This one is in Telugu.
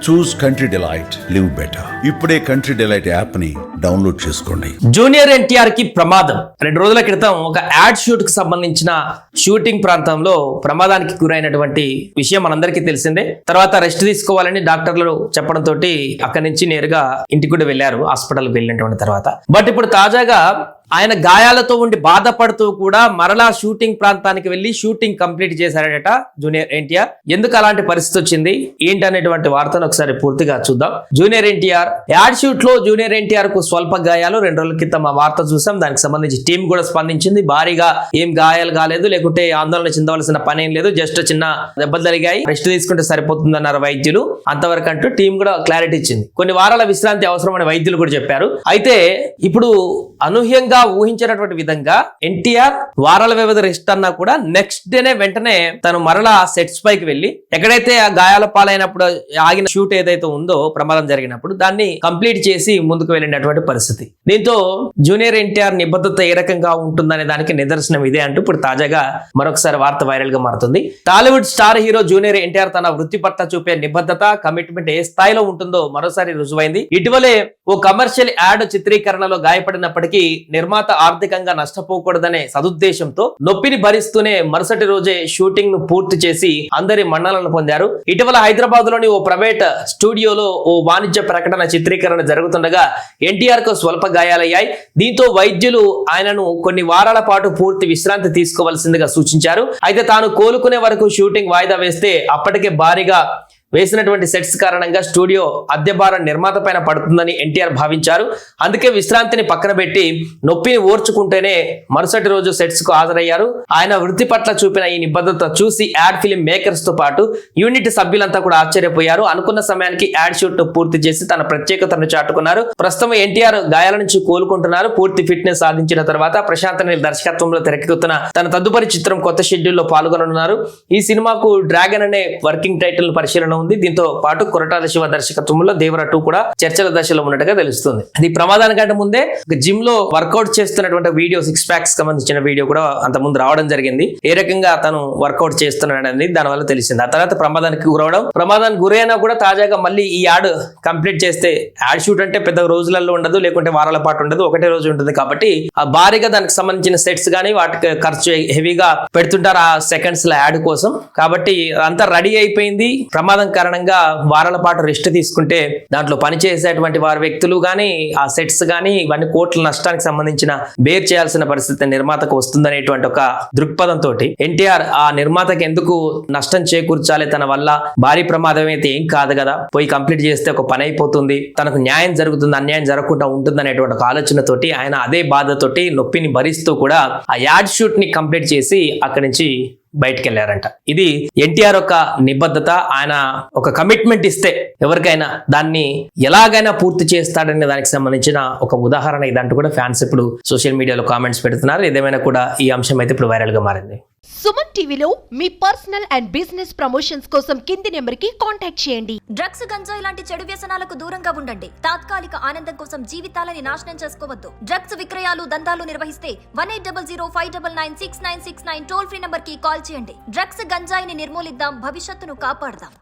చూస్ కంట్రీ డిలైట్, లివ్ బెటర్. ఇప్పుడే కంట్రీ డిలైట్ యాప్ ని డౌన్లోడ్ చేసుకోండి. జూనియర్ ఎన్టీఆర్ కి ప్రమాదం. 2 రోజుల క్రితం ఒక యాడ్ షూట్ కి సంబంధించిన షూటింగ్ ప్రాంతంలో ప్రమాదానికి గురైనటువంటి విషయం మనందరికీ తెలిసిందే. తర్వాత రెస్ట్ తీసుకోవాలని డాక్టర్లు చెప్పడంతో అక్కడి నుంచి నేరుగా ఇంటికి కూడా వెళ్లారు, హాస్పిటల్కి వెళ్ళినటువంటి తర్వాత. బట్ ఇప్పుడు తాజాగా ఆయన గాయాలతో ఉండి బాధపడుతూ కూడా మరలా షూటింగ్ ప్రాంతానికి వెళ్లి షూటింగ్ కంప్లీట్ చేశారట జూనియర్ ఎన్టీఆర్. ఎందుకు అలాంటి పరిస్థితి వచ్చింది ఏంటి అనేటువంటి వార్తను ఒకసారి పూర్తిగా చూద్దాం. జూనియర్ ఎన్టీఆర్ యాడ్ షూట్ లో జూనియర్ ఎన్టీఆర్ కు స్వల్ప గాయాలు. 2 రోజుల క్రితం ఆ వార్త చూసాం. దానికి సంబంధించి టీం కూడా స్పందించింది. భారీగా ఏం గాయాలు కాలేదు, లేకుంటే ఆందోళన చెందవలసిన పని ఏం లేదు, జస్ట్ చిన్న దెబ్బలు తగిలాయి, రెస్ట్ తీసుకుంటే సరిపోతుందన్నారు వైద్యులు. అంతవరకు అంటూ టీం కూడా క్లారిటీ ఇచ్చింది. కొన్ని వారాల విశ్రాంతి అవసరమని వైద్యులు కూడా చెప్పారు. అయితే ఇప్పుడు అనూహ్యంగా ఊహించినటువంటి విధంగా ఎన్టీఆర్ వారాల వ్యవధి రెస్ట్ అన్నా కూడా నెక్స్ట్ డేనే వెంటనే తను మరలా సెట్స్ పైకి వెళ్లి ఎక్కడైతే ఆ గాయాల పాలైనప్పుడు ఆగిన షూట్ ఏదైతే ఉందో ప్రమాదం జరిగినప్పుడు దాన్ని కంప్లీట్ చేసి ముందుకు వెళ్ళినటువంటి పరిస్థితి. దీంతో జూనియర్ ఎన్టీఆర్ నిబద్ధత ఏ రకంగా ఉంటుందనే దానికి నిదర్శనం ఇదే అంటూ ఇప్పుడు తాజాగా మరొకసారి వార్త వైరల్ గా మారుతుంది. Tollywood star hero junior NTR తన వృత్తి పట్ల చూపే నిబద్ధత, కమిట్మెంట్ ఏ స్థాయిలో ఉంటుందో మరోసారి రుజువైంది. ఇటీవలే ఓ కమర్షియల్ యాడ్ చిత్రీకరణలో గాయపడినప్పటికీ నిర్మాత ఆర్థికంగా నష్టపోకూడదనే సదుద్దేశంతో నొప్పిని భరిస్తూనే మరుసటి రోజే షూటింగ్ ను పూర్తి చేసి అందరి మన్ననలను పొందారు. ఇటీవల హైదరాబాద్ లోని ఓ ప్రైవేట్ స్టూడియోలో ఓ వాణిజ్య ప్రకటన చిత్రీకరణ జరుగుతుండగా ఎన్టీఆర్ కు స్వల్ప గాయాలయ్యాయి. దీంతో వైద్యులు ఆయనను కొన్ని వారాల పాటు పూర్తి విశ్రాంతి తీసుకోవాల్సిందిగా సూచించారు. అయితే తాను కోలుకునే వరకు షూటింగ్ వాయిదా వేస్తే అప్పటికే భారీగా వేసినటువంటి సెట్స్ కారణంగా స్టూడియో అద్దె భారం నిర్మాత పైన పడుతుందని ఎన్టీఆర్ భావించారు. అందుకే విశ్రాంతిని పక్కన పెట్టి నొప్పిని ఓర్చుకుంటేనే మరుసటి రోజు సెట్స్ కు హాజరయ్యారు. ఆయన వృత్తి పట్ల చూపిన ఈ నిబద్ధత చూసి యాడ్ ఫిలిం మేకర్స్ తో పాటు యూనిట్ సభ్యులంతా కూడా ఆశ్చర్యపోయారు. అనుకున్న సమయానికి యాడ్ షూట్ పూర్తి చేసి తన ప్రత్యేకతను చాటుకున్నారు. ప్రస్తుతం ఎన్టీఆర్ గాయాల నుంచి కోలుకుంటున్నారు. పూర్తి ఫిట్నెస్ సాధించిన తర్వాత ప్రశాంత్ నీల్ దర్శకత్వంలో తెరకెక్కుతున్న తన తదుపరి చిత్రం కొత్త షెడ్యూల్లో పాల్గొననున్నారు. ఈ సినిమాకు డ్రాగన్ అనే వర్కింగ్ టైటిల్ పరిశీలన ఉంది. దీంతో పాటు కొరటాల శివ దర్శకత్వంలో దేవర 2 కూడా చర్చల దశలో ఉన్నట్టుగా తెలుస్తుంది. ఇది ప్రమాదానికంటే ముందే జిమ్ లో వర్కౌట్ చేస్తున్నటువంటి వీడియో, 6 ప్యాక్స్ సంబంధించిన వీడియో కూడా అంత ముందు రావడం జరిగింది. ఏ రకంగా తను వర్కౌట్ చేస్తున్నాడని దాని వల్ల తెలిసింది. ఆ తర్వాత ప్రమాదానికి గురైనా కూడా తాజాగా మళ్ళీ ఈ యాడ్ కంప్లీట్ చేస్తే, యాడ్ షూట్ అంటే పెద్ద రోజులలో ఉండదు, లేకుంటే వారాల పాటు ఉండదు, ఒకటే రోజు ఉంటుంది. కాబట్టి ఆ భారీగా దానికి సంబంధించిన సెట్స్ గానీ వాటికి ఖర్చు హెవీగా పెడుతుంటారు ఆ సెకండ్స్ లో యాడ్ కోసం. కాబట్టి అంతా రెడీ అయిపోయింది. ప్రమాదం కారణంగా వారాల పాటు రెస్ట్ తీసుకుంటే దాంట్లో పనిచేసేటువంటి వారి వ్యక్తులు గానీ ఆ సెట్స్ గానీ ఇవన్నీ కోట్ల నష్టానికి సంబంధించిన బేర్ చేయాల్సిన పరిస్థితి నిర్మాతకు వస్తుందనేటువంటి ఒక దృక్పథంతో ఎన్టీఆర్ ఆ నిర్మాతకి ఎందుకు నష్టం చేకూర్చాలి, తన వల్ల భారీ ప్రమాదం అయితే ఏం కాదు కదా, పోయి కంప్లీట్ చేస్తే ఒక పని అయిపోతుంది, తనకు న్యాయం జరుగుతుంది, అన్యాయం జరగకుండా ఉంటుంది అనేటువంటి ఒక ఆలోచనతోటి ఆయన అదే బాధతోటి నొప్పిని భరిస్తూ కూడా ఆ యాడ్ షూట్ ని కంప్లీట్ చేసి అక్కడి నుంచి బయటికి వెళ్ళారంట. ఇది ఎన్టీఆర్ ఒక నిబద్ధత. ఆయన ఒక కమిట్మెంట్ ఇస్తే ఎవరికైనా దాన్ని ఎలాగైనా పూర్తి చేస్తాడనే దానికి సంబంధించిన ఒక ఉదాహరణ ఇదంటూ కూడా ఫ్యాన్స్ ఇప్పుడు సోషల్ మీడియాలో కామెంట్స్ పెడుతున్నారు. ఏదేమైనా కూడా ఈ అంశం అయితే ఇప్పుడు వైరల్ గా మారింది. సుమన్ టీవీలో మీ పర్సనల్ అండ్ బిజినెస్ ప్రమోషన్స్ కోసం కింది నెంబర్ కి కాంటాక్ట్ చేయండి. డ్రగ్స్, గంజాయి లాంటి చెడు వ్యసనాలకు దూరంగా ఉండండి. తాత్కాలిక ఆనందం కోసం జీవితాలని నాశనం చేసుకోవద్దు. డ్రగ్స్ విక్రయాలు, దందాలు నిర్వహిస్తే 1800599696 టోల్ ఫ్రీ నంబర్ కి కాల్ చేయండి. డ్రగ్స్, గంజాయిని నిర్మూలిద్దాం, భవిష్యత్తును కాపాడదాం.